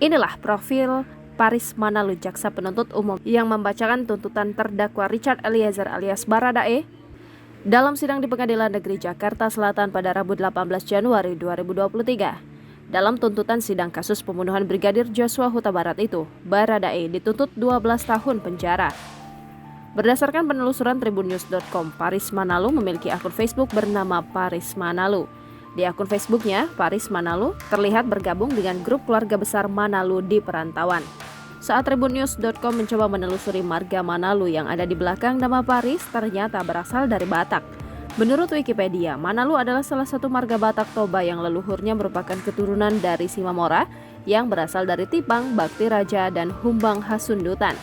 Inilah profil Paris Manalu, jaksa penuntut umum yang membacakan tuntutan terdakwa Richard Eliezer alias Baradae dalam sidang di Pengadilan Negeri Jakarta Selatan pada Rabu 18 Januari 2023. Dalam tuntutan sidang kasus pembunuhan Brigadir Joshua Huta Barat itu, Baradae dituntut 12 tahun penjara. Berdasarkan penelusuran tribunnews.com, Paris Manalu memiliki akun Facebook bernama Paris Manalu. Di akun Facebooknya, Paris Manalu terlihat bergabung dengan grup keluarga besar Manalu di perantauan. Saat tribunnews.com mencoba menelusuri marga Manalu yang ada di belakang nama Paris, ternyata berasal dari Batak. Menurut Wikipedia, Manalu adalah salah satu marga Batak Toba yang leluhurnya merupakan keturunan dari Simamora yang berasal dari Tipang, Bakti Raja, dan Humbang Hasundutan.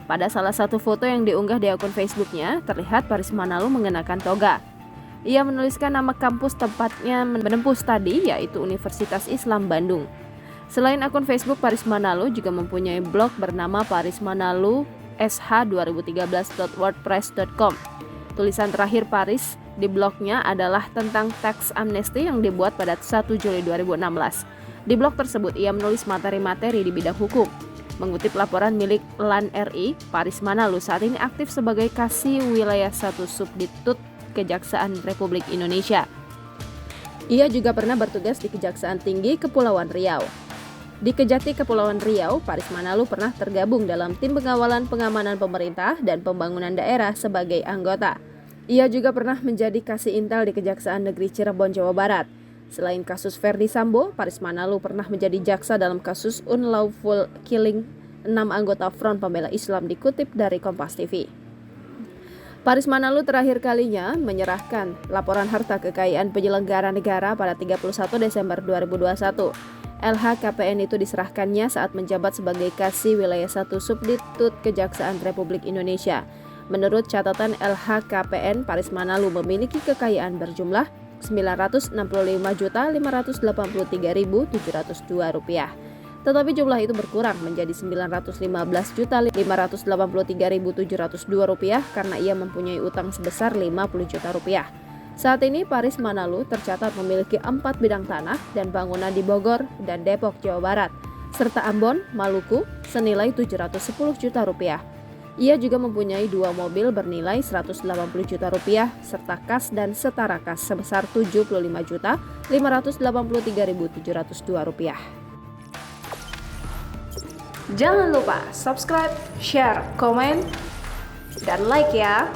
Pada salah satu foto yang diunggah di akun Facebooknya, terlihat Paris Manalu mengenakan toga. Ia menuliskan nama kampus tempatnya menempuh studi, yaitu Universitas Islam Bandung. Selain akun Facebook, Paris Manalu juga mempunyai blog bernama parismanalu.sh2013.wordpress.com. Tulisan terakhir Paris di blognya adalah tentang tax amnesty yang dibuat pada 1 Juli 2016. Di blog tersebut, ia menulis materi-materi di bidang hukum. Mengutip laporan milik LAN RI, Paris Manalu saat ini aktif sebagai Kasih Wilayah 1 Subditut Kejaksaan Republik Indonesia. Ia juga pernah bertugas di Kejaksaan Tinggi Kepulauan Riau. Di Kejati Kepulauan Riau, Paris Manalu pernah tergabung dalam tim pengawalan pengamanan pemerintah dan pembangunan daerah sebagai anggota. Ia juga pernah menjadi Kasih Intel di Kejaksaan Negeri Cirebon, Jawa Barat. Selain kasus Verdi Sambo, Paris Manalu pernah menjadi jaksa dalam kasus unlawful killing 6 anggota Front Pembela Islam, dikutip dari Kompas TV. Paris Manalu terakhir kalinya menyerahkan laporan harta kekayaan penyelenggara negara pada 31 Desember 2021. LHKPN itu diserahkannya saat menjabat sebagai Kasih Wilayah 1 Subditut Kejaksaan Republik Indonesia. Menurut catatan LHKPN, Paris Manalu memiliki kekayaan berjumlah Rp965.583.702. Tetapi jumlah itu berkurang menjadi Rp915.583.702 karena ia mempunyai utang sebesar Rp50 juta. Saat ini Paris Manalu tercatat memiliki 4 bidang tanah dan bangunan di Bogor dan Depok, Jawa Barat, serta Ambon, Maluku senilai Rp710 juta. Ia juga mempunyai 2 mobil bernilai Rp180 juta serta kas dan setara kas sebesar Rp75.583.702. Jangan lupa subscribe, share, komen, dan like ya!